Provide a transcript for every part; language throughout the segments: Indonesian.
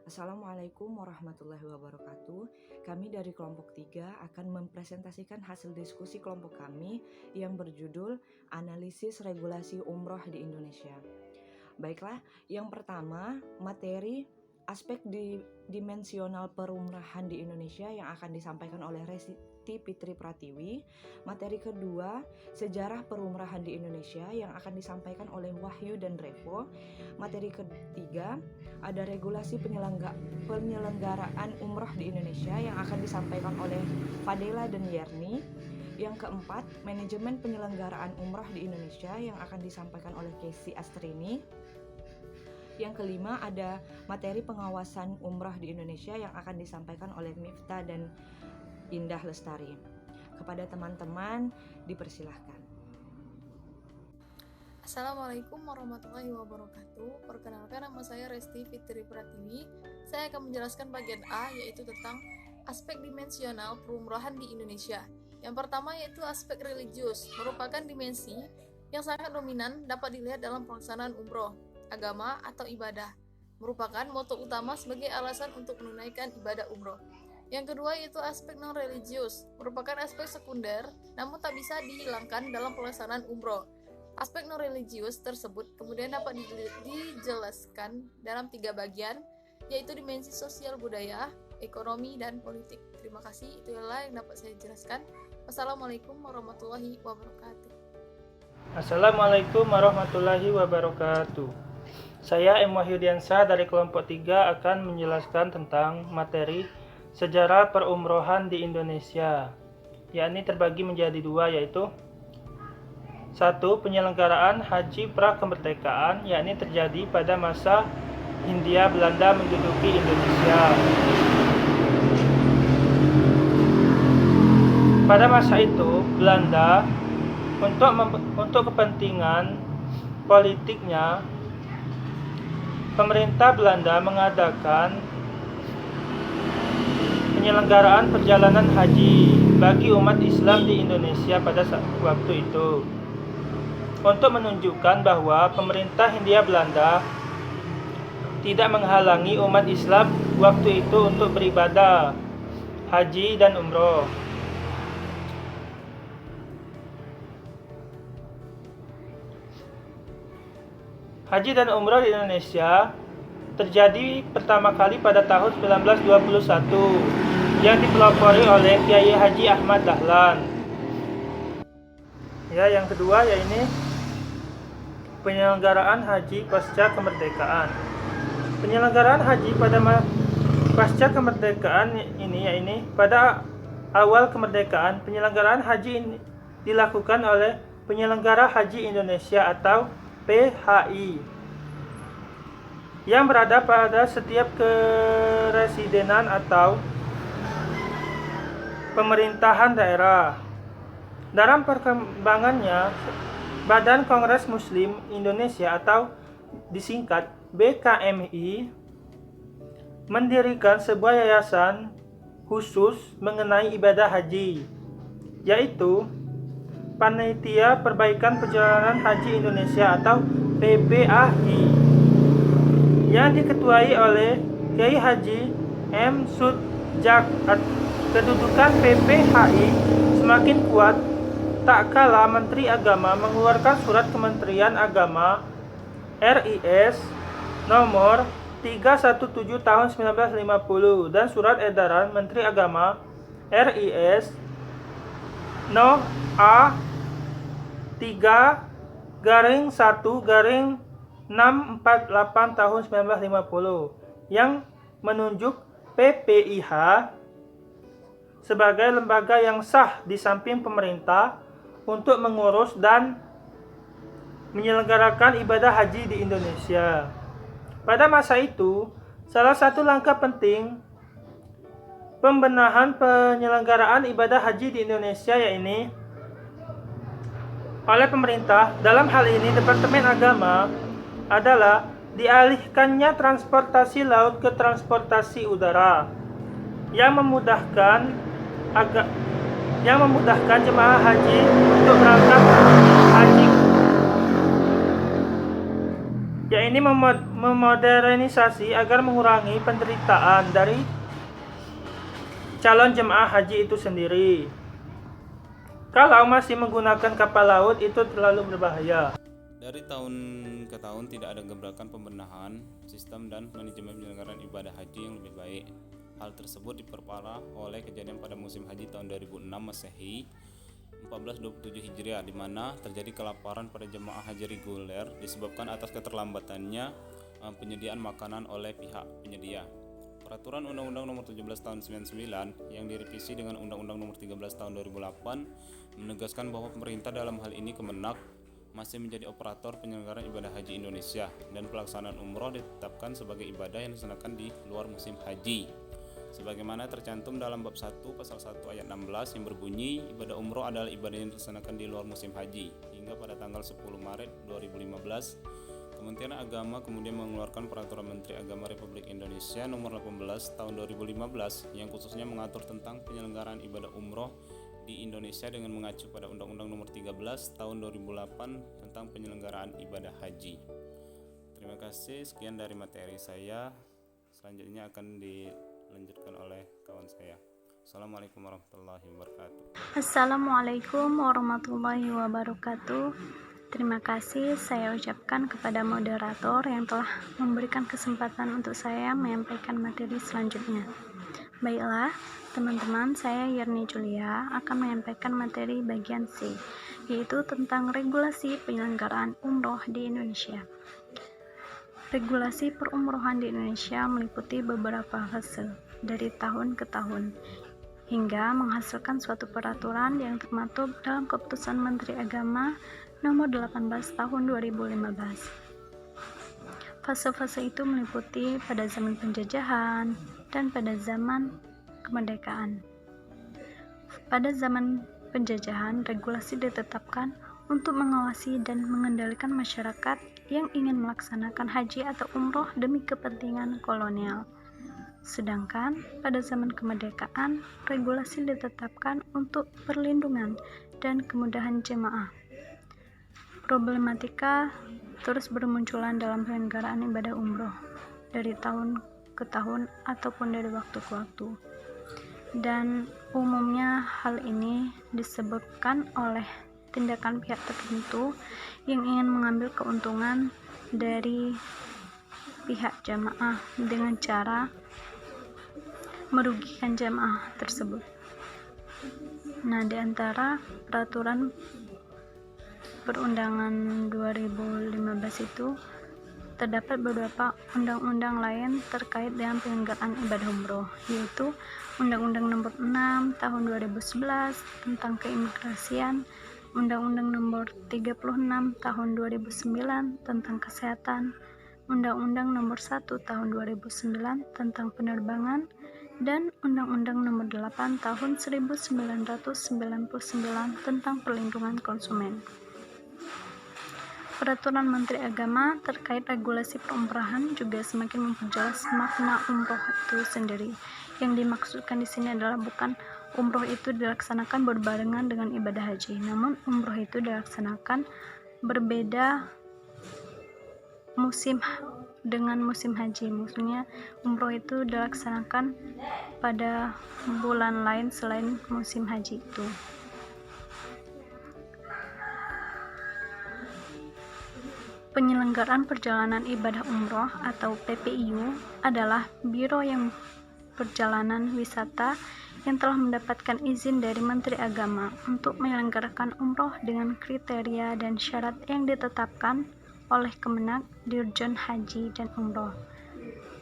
Assalamualaikum warahmatullahi wabarakatuh. Kami dari kelompok 3 akan mempresentasikan hasil diskusi kelompok kami yang berjudul Analisis Regulasi Umroh di Indonesia. Baiklah, yang pertama materi aspek dimensional perumrahan di Indonesia yang akan disampaikan oleh Resti Fitri Pratiwi. Materi kedua, sejarah perumrahan di Indonesia yang akan disampaikan oleh Wahyu dan Revo. Materi ketiga, ada regulasi penyelenggaraan umroh di Indonesia yang akan disampaikan oleh Fadela dan Yerni. Yang keempat, manajemen penyelenggaraan umroh di Indonesia yang akan disampaikan oleh Casey Astrini. Yang kelima, ada materi pengawasan umroh di Indonesia yang akan disampaikan oleh Miftah dan Indah Lestari. Kepada teman-teman, dipersilahkan. Assalamualaikum warahmatullahi wabarakatuh. Perkenalkan, nama saya Resti Fitri Pratiwi. Saya akan menjelaskan bagian A, yaitu tentang aspek dimensional perumrohan di Indonesia. Yang pertama yaitu aspek religius, merupakan dimensi yang sangat dominan dapat dilihat dalam pelaksanaan umroh, agama atau ibadah, merupakan moto utama sebagai alasan untuk menunaikan ibadah umroh. Yang kedua yaitu aspek non-religius, merupakan aspek sekunder namun tak bisa dihilangkan dalam pelaksanaan umroh. Aspek non-religius tersebut kemudian dapat dijelaskan dalam 3 bagian, yaitu dimensi sosial budaya, ekonomi, dan politik. Terima kasih, itulah yang dapat saya jelaskan. Wassalamualaikum warahmatullahi wabarakatuh. Assalamualaikum warahmatullahi wabarakatuh. Saya M. Wahyudiansyah dari kelompok 3 akan menjelaskan tentang materi sejarah perumrohan di Indonesia, yakni terbagi menjadi 2, yaitu 1. Penyelenggaraan haji pra-kemerdekaan, yakni terjadi pada masa Hindia Belanda menduduki Indonesia. Pada masa itu, Belanda untuk kepentingan politiknya, pemerintah Belanda mengadakan penyelenggaraan perjalanan haji bagi umat Islam di Indonesia pada waktu itu, untuk menunjukkan bahwa pemerintah Hindia Belanda tidak menghalangi umat Islam waktu itu untuk beribadah haji dan umroh. Haji dan umroh di Indonesia terjadi pertama kali pada tahun 1921 yang dipelopori oleh Kiai Haji Ahmad Dahlan. Yang kedua yaitu penyelenggaraan haji pasca kemerdekaan. Penyelenggaraan haji pada pasca kemerdekaan ini pada awal kemerdekaan, penyelenggaraan haji ini dilakukan oleh Penyelenggara Haji Indonesia atau PHI yang berada pada setiap keresidenan atau pemerintahan daerah. Dalam perkembangannya, Badan Kongres Muslim Indonesia atau disingkat BKMI mendirikan sebuah yayasan khusus mengenai ibadah haji, yaitu Panitia Perbaikan Perjalanan Haji Indonesia atau PPAI, yang diketuai oleh Kiai Haji M. Sudjak. Kedudukan PPHI semakin kuat tak kala Menteri Agama mengeluarkan Surat Kementerian Agama RIS nomor 317 tahun 1950 dan Surat Edaran Menteri Agama RIS No. A 3-1-648 tahun 1950 yang menunjuk PPIH sebagai lembaga yang sah di samping pemerintah untuk mengurus dan menyelenggarakan ibadah haji di Indonesia. Pada masa itu, salah satu langkah penting pembenahan penyelenggaraan ibadah haji di Indonesia yaitu oleh pemerintah, dalam hal ini Departemen Agama, adalah dialihkannya transportasi laut ke transportasi udara yang memudahkan jemaah haji untuk berangkat haji, yaitu ini memodernisasi agar mengurangi penderitaan dari calon jemaah haji itu sendiri. Kalau masih menggunakan kapal laut itu terlalu berbahaya. Dari tahun ke tahun tidak ada gebrakan pembenahan sistem dan manajemen penyelenggaraan ibadah haji yang lebih baik. Hal tersebut diperparah oleh kejadian pada musim haji tahun 2006 Masehi 1427 Hijriah, di mana terjadi kelaparan pada jemaah haji reguler disebabkan atas keterlambatannya penyediaan makanan oleh pihak penyedia. Peraturan Undang-Undang Nomor 17 Tahun 99 yang direvisi dengan Undang-Undang Nomor 13 Tahun 2008 menegaskan bahwa pemerintah dalam hal ini Kemenak masih menjadi operator penyelenggaraan ibadah haji Indonesia dan pelaksanaan umroh ditetapkan sebagai ibadah yang dilaksanakan di luar musim haji. Sebagaimana tercantum dalam bab 1 pasal 1 ayat 16 yang berbunyi ibadah umroh adalah ibadah yang dilaksanakan di luar musim haji. Hingga pada tanggal 10 Maret 2015, Kementerian Agama kemudian mengeluarkan Peraturan Menteri Agama Republik Indonesia Nomor 18 Tahun 2015 yang khususnya mengatur tentang penyelenggaraan ibadah umroh di Indonesia dengan mengacu pada Undang-Undang Nomor 13 Tahun 2008 tentang penyelenggaraan ibadah haji. Terima kasih, sekian dari materi saya. Selanjutnya akan dilanjutkan oleh kawan saya. Assalamualaikum warahmatullahi wabarakatuh. Assalamualaikum warahmatullahi wabarakatuh. Terima kasih saya ucapkan kepada moderator yang telah memberikan kesempatan untuk saya menyampaikan materi selanjutnya. Baiklah, teman-teman, saya Yerni Julia akan menyampaikan materi bagian C, yaitu tentang regulasi penyelenggaraan umroh di Indonesia. Regulasi perumrohan di Indonesia meliputi beberapa fase dari tahun ke tahun, hingga menghasilkan suatu peraturan yang termaktub dalam Keputusan Menteri Agama Nomor 18 Tahun 2015. Fase-fase itu meliputi pada zaman penjajahan dan pada zaman kemerdekaan. Pada zaman penjajahan, regulasi ditetapkan untuk mengawasi dan mengendalikan masyarakat yang ingin melaksanakan haji atau umroh demi kepentingan kolonial. Sedangkan pada zaman kemerdekaan, regulasi ditetapkan untuk perlindungan dan kemudahan jemaah. Problematika terus bermunculan dalam penyelenggaraan ibadah umroh dari tahun ke tahun ataupun dari waktu ke waktu. Dan umumnya hal ini disebabkan oleh tindakan pihak tertentu yang ingin mengambil keuntungan dari pihak jamaah dengan cara merugikan jamaah tersebut. Nah, di antara peraturan perundangan 2015 itu terdapat beberapa undang-undang lain terkait dengan penyelenggaraan ibadah umroh, yaitu Undang-Undang Nomor 6 Tahun 2011 tentang keimigrasian, Undang-Undang Nomor 36 Tahun 2009 tentang kesehatan, Undang-Undang Nomor 1 Tahun 2009 tentang penerbangan, dan Undang-Undang Nomor 8 Tahun 1999 tentang perlindungan konsumen. Peraturan Menteri Agama terkait regulasi perumrohan juga semakin memperjelas makna umroh itu sendiri. Yang dimaksudkan di sini adalah bukan umroh itu dilaksanakan berbarengan dengan ibadah haji, namun umroh itu dilaksanakan berbeda musim dengan musim haji. Maksudnya umroh itu dilaksanakan pada bulan lain selain musim haji itu. Penyelenggaraan perjalanan ibadah umroh atau PPIU adalah biro yang perjalanan wisata yang telah mendapatkan izin dari Menteri Agama untuk menyelenggarakan umroh dengan kriteria dan syarat yang ditetapkan oleh Kemenak, Dirjen Haji dan Umroh.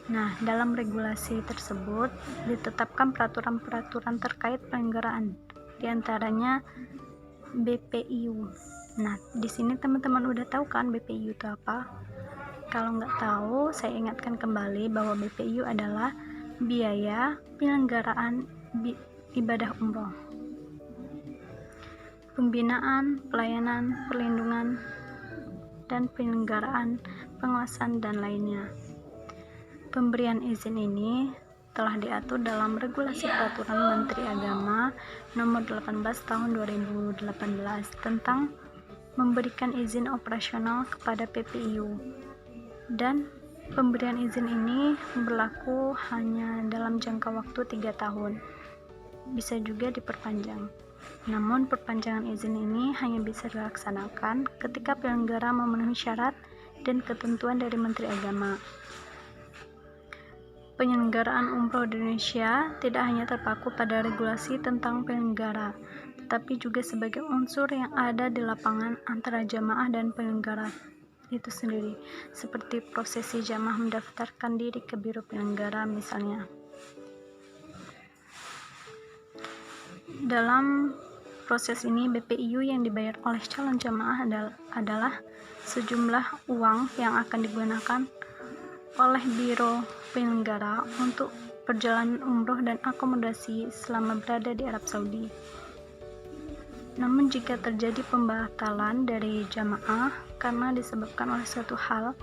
Nah, dalam regulasi tersebut ditetapkan peraturan-peraturan terkait penyelenggaraan, diantaranya BPIU. Nah, di sini teman-teman udah tahu kan BPIU itu apa? Kalau nggak tahu, saya ingatkan kembali bahwa BPIU adalah biaya penyelenggaraan ibadah umroh, pembinaan, pelayanan, perlindungan, dan penyelenggaraan, pengawasan, dan lainnya. Pemberian izin ini telah diatur dalam Regulasi Peraturan Menteri Agama Nomor 18 Tahun 2018 tentang memberikan izin operasional kepada PPIU. dan pemberian izin ini berlaku hanya dalam jangka waktu 3 tahun. Bisa juga diperpanjang. Namun perpanjangan izin ini hanya bisa dilaksanakan ketika penyelenggara memenuhi syarat dan ketentuan dari Menteri Agama. Penyelenggaraan umroh di Indonesia tidak hanya terpaku pada regulasi tentang penyelenggara, tetapi juga sebagai unsur yang ada di lapangan antara jamaah dan penyelenggara itu sendiri, seperti prosesi jamaah mendaftarkan diri ke biro penyelenggara misalnya. Dalam proses ini, BPIU yang dibayar oleh calon jamaah adalah sejumlah uang yang akan digunakan oleh biro penyelenggara untuk perjalanan umroh dan akomodasi selama berada di Arab Saudi. Namun jika terjadi pembatalan dari jamaah karena disebabkan oleh suatu hal,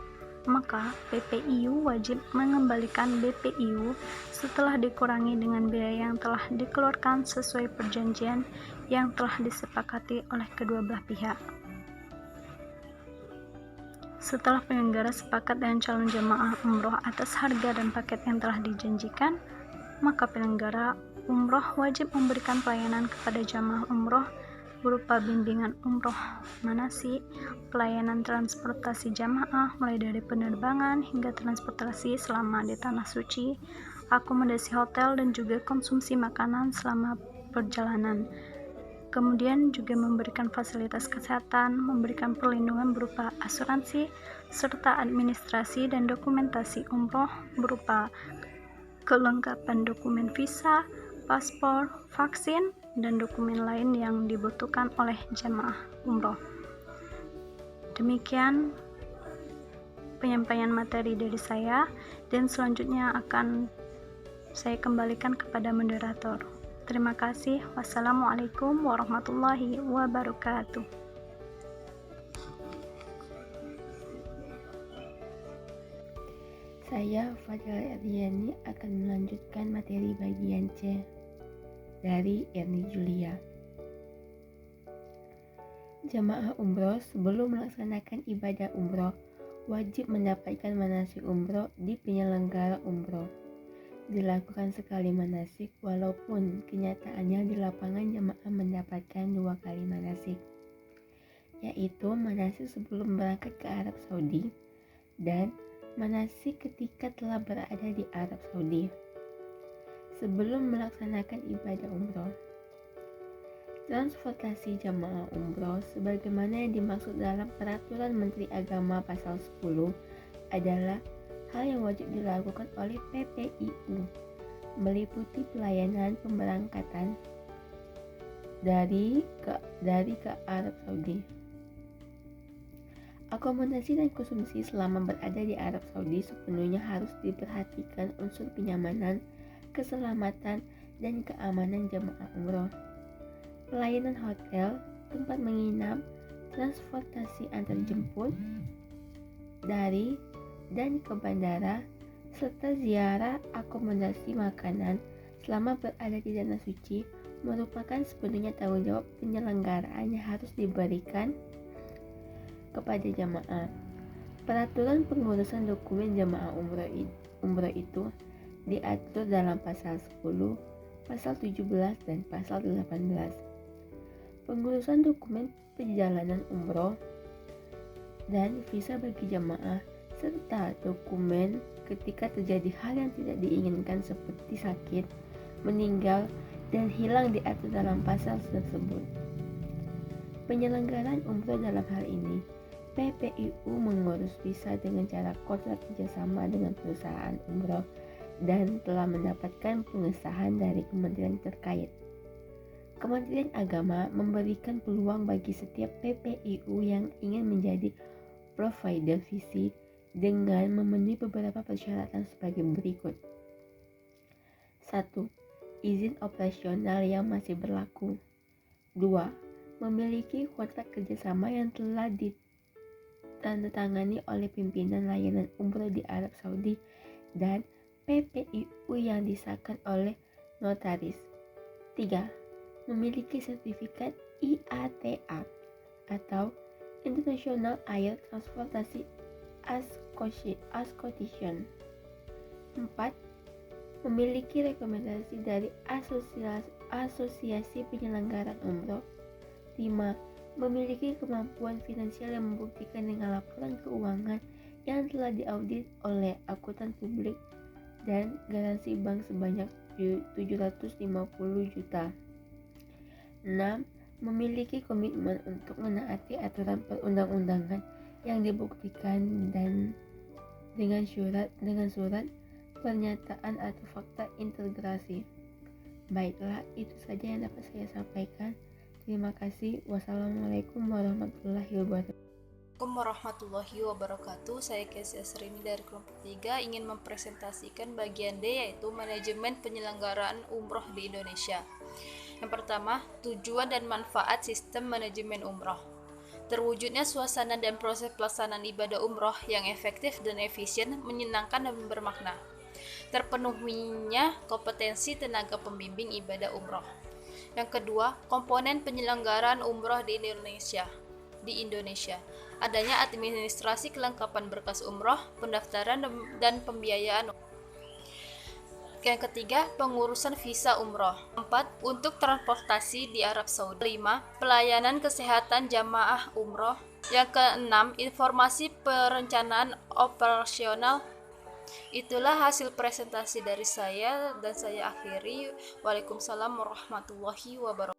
maka BPIU wajib mengembalikan BPIU setelah dikurangi dengan biaya yang telah dikeluarkan sesuai perjanjian yang telah disepakati oleh kedua belah pihak. Setelah penyelenggara sepakat dengan calon jamaah umroh atas harga dan paket yang telah dijanjikan, maka penyelenggara umroh wajib memberikan pelayanan kepada jamaah umroh berupa bimbingan umroh manasik, pelayanan transportasi jamaah mulai dari penerbangan hingga transportasi selama di tanah suci, akomodasi hotel dan juga konsumsi makanan selama perjalanan. Kemudian juga memberikan fasilitas kesehatan, memberikan perlindungan berupa asuransi, serta administrasi dan dokumentasi umroh berupa kelengkapan dokumen visa, paspor, vaksin, dan dokumen lain yang dibutuhkan oleh jamaah umroh. Demikian penyampaian materi dari saya, dan selanjutnya akan saya kembalikan kepada moderator. Terima kasih. Wassalamualaikum warahmatullahi wabarakatuh. Saya Fadila Erdiani akan melanjutkan materi bagian C dari Erni Julia. Jamaah umroh sebelum melaksanakan ibadah umroh wajib mendapatkan manasik umroh di penyelenggara umroh. Dilakukan sekali manasik walaupun kenyataannya di lapangan jamaah mendapatkan 2 kali manasik, yaitu manasik sebelum berangkat ke Arab Saudi dan manasik ketika telah berada di Arab Saudi. Sebelum melaksanakan ibadah umroh, transportasi jamaah umroh sebagaimana yang dimaksud dalam Peraturan Menteri Agama Pasal 10 adalah hal yang wajib dilakukan oleh PPIU, meliputi pelayanan pemberangkatan dari ke Arab Saudi, akomodasi dan konsumsi selama berada di Arab Saudi sepenuhnya harus diperhatikan unsur kenyamanan, keselamatan, dan keamanan jamaah umroh. Pelayanan hotel, tempat menginap, transportasi antar jemput dari dan ke bandara, serta ziarah akomodasi makanan selama berada di tanah suci merupakan sepenuhnya tanggung jawab penyelenggaraan yang harus diberikan kepada jamaah. Peraturan pengurusan dokumen jamaah umroh itu diatur dalam pasal 10, pasal 17, dan pasal 18. Pengurusan dokumen perjalanan umroh dan visa bagi jamaah serta dokumen ketika terjadi hal yang tidak diinginkan seperti sakit, meninggal, dan hilang diatur dalam pasal tersebut. Penyelenggaraan umroh dalam hal ini, PPIU mengurus visa dengan cara kontrak kerjasama dengan perusahaan umroh dan telah mendapatkan pengesahan dari kementerian terkait. Kementerian Agama memberikan peluang bagi setiap PPIU yang ingin menjadi provider visi dengan memenuhi beberapa persyaratan sebagai berikut. 1. Izin operasional yang masih berlaku. 2. Memiliki kontrak kerjasama yang telah ditandatangani oleh pimpinan layanan umroh di Arab Saudi dan PPIU yang disahkan oleh notaris. 3. Memiliki sertifikat IATA atau International Air Transportation Association. 4. Memiliki rekomendasi dari asosiasi penyelenggaraan umroh. 5. Memiliki kemampuan finansial yang membuktikan dengan laporan keuangan yang telah diaudit oleh akuntan publik dan garansi bank sebanyak 750 juta. 6. Memiliki komitmen untuk menaati aturan perundang-undangan yang dibuktikan dan dengan surat pernyataan atau fakta integrasi. Baiklah, itu saja yang dapat saya sampaikan. Terima kasih. Wassalamualaikum warahmatullahi wabarakatuh. Assalamualaikum warahmatullahi wabarakatuh. Saya Kesia Srini dari kelompok 3 ingin mempresentasikan bagian D, yaitu manajemen penyelenggaraan umroh di Indonesia. Yang pertama, tujuan dan manfaat sistem manajemen umroh. Terwujudnya suasana dan proses pelaksanaan ibadah umroh yang efektif dan efisien, menyenangkan dan bermakna. Terpenuhinya kompetensi tenaga pembimbing ibadah umroh. Yang kedua, komponen penyelenggaraan umroh di Indonesia. Adanya administrasi kelengkapan berkas umroh, pendaftaran dan pembiayaan. Yang ketiga, pengurusan visa umroh. 4. Untuk transportasi di Arab Saudi. 5. Pelayanan kesehatan jamaah umroh. Yang keenam, informasi perencanaan operasional. Itulah hasil presentasi dari saya dan saya akhiri. Waalaikumsalam warahmatullahi wabarakatuh.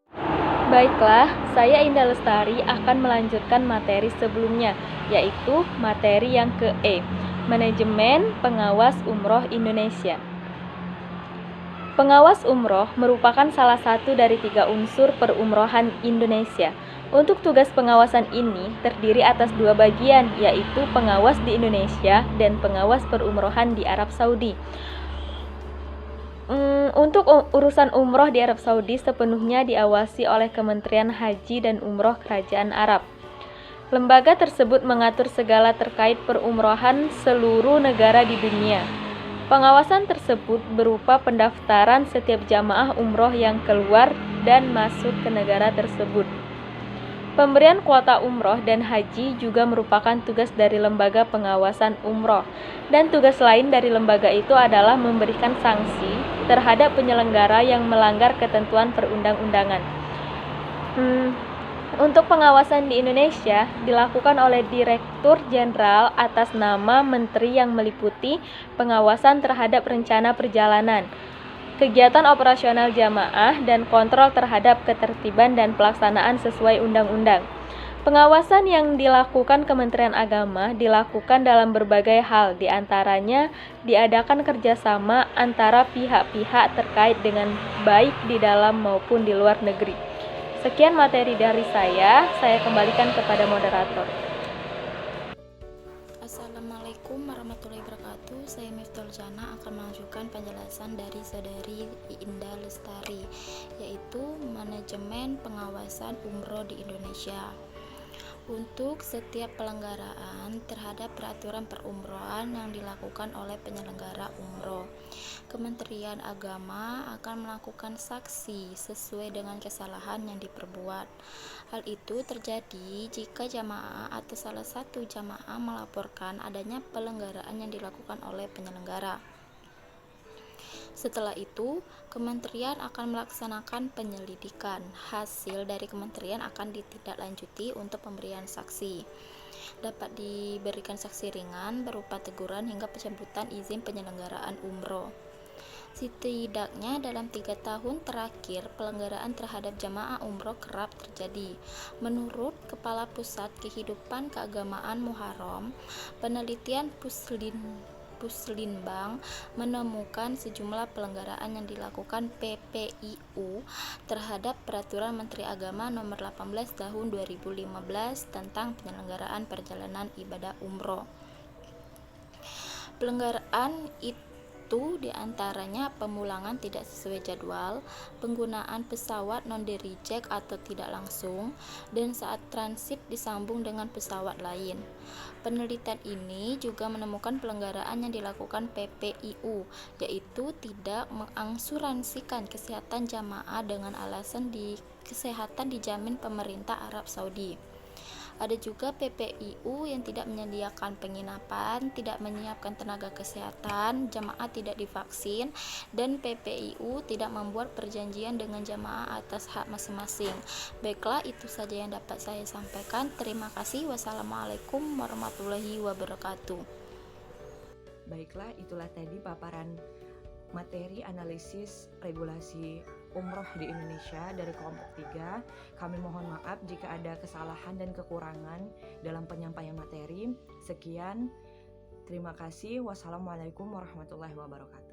Baiklah, saya Indah Lestari akan melanjutkan materi sebelumnya, yaitu materi yang ke-E, Manajemen Pengawas Umroh Indonesia. Pengawas umroh merupakan salah satu dari 3 unsur perumrohan Indonesia. Untuk tugas pengawasan ini terdiri atas 2 bagian, yaitu pengawas di Indonesia dan pengawas perumrohan di Arab Saudi. Untuk urusan umroh di Arab Saudi sepenuhnya diawasi oleh Kementerian Haji dan Umroh Kerajaan Arab. Lembaga tersebut mengatur segala terkait perumrohan seluruh negara di dunia. Pengawasan tersebut berupa pendaftaran setiap jamaah umroh yang keluar dan masuk ke negara tersebut. Pemberian kuota umroh dan haji juga merupakan tugas dari lembaga pengawasan umroh, dan tugas lain dari lembaga itu adalah memberikan sanksi terhadap penyelenggara yang melanggar ketentuan perundang-undangan. Untuk pengawasan di Indonesia dilakukan oleh Direktur Jenderal atas nama Menteri yang meliputi pengawasan terhadap rencana perjalanan, kegiatan operasional jamaah, dan kontrol terhadap ketertiban dan pelaksanaan sesuai undang-undang. Pengawasan yang dilakukan Kementerian Agama dilakukan dalam berbagai hal, diantaranya diadakan kerjasama antara pihak-pihak terkait dengan baik di dalam maupun di luar negeri. Sekian materi dari saya kembalikan kepada moderator. Assalamualaikum warahmatullahi wabarakatuh. Saya Miftahul Jana akan melanjutkan penjelasan dari saudari Indah Lestari, yaitu manajemen pengawasan umroh di Indonesia. Untuk setiap pelanggaran terhadap peraturan perumrohan yang dilakukan oleh penyelenggara umroh, Kementerian Agama akan melakukan sanksi sesuai dengan kesalahan yang diperbuat. Hal itu terjadi jika jamaah atau salah satu jamaah melaporkan adanya pelanggaran yang dilakukan oleh penyelenggara. Setelah itu, kementerian akan melaksanakan penyelidikan. Hasil dari kementerian akan ditindaklanjuti untuk pemberian sanksi. Dapat diberikan sanksi ringan berupa teguran hingga pencabutan izin penyelenggaraan umroh. Setidaknya dalam 3 tahun terakhir, pelanggaran terhadap jamaah umroh kerap terjadi. Menurut Kepala Pusat Kehidupan Keagamaan Muharram, penelitian Puslinbang menemukan sejumlah pelanggaran yang dilakukan PPIU terhadap Peraturan Menteri Agama Nomor 18 Tahun 2015 tentang penyelenggaraan perjalanan ibadah umroh. Pelanggaran itu diantaranya pemulangan tidak sesuai jadwal, penggunaan pesawat non-reject atau tidak langsung, dan saat transit disambung dengan pesawat lain. Penelitian ini juga menemukan pelanggaran yang dilakukan PPIU, yaitu tidak mengasuransikan kesehatan jamaah dengan alasan kesehatan dijamin pemerintah Arab Saudi. Ada juga PPIU yang tidak menyediakan penginapan, tidak menyiapkan tenaga kesehatan, jamaah tidak divaksin, dan PPIU tidak membuat perjanjian dengan jamaah atas hak masing-masing. Baiklah, itu saja yang dapat saya sampaikan. Terima kasih. Wassalamualaikum warahmatullahi wabarakatuh. Baiklah, itulah tadi paparan materi analisis regulasi umroh di Indonesia dari kelompok 3. Kami mohon maaf jika ada kesalahan dan kekurangan dalam penyampaian materi. Sekian, terima kasih. Wassalamualaikum warahmatullahi wabarakatuh.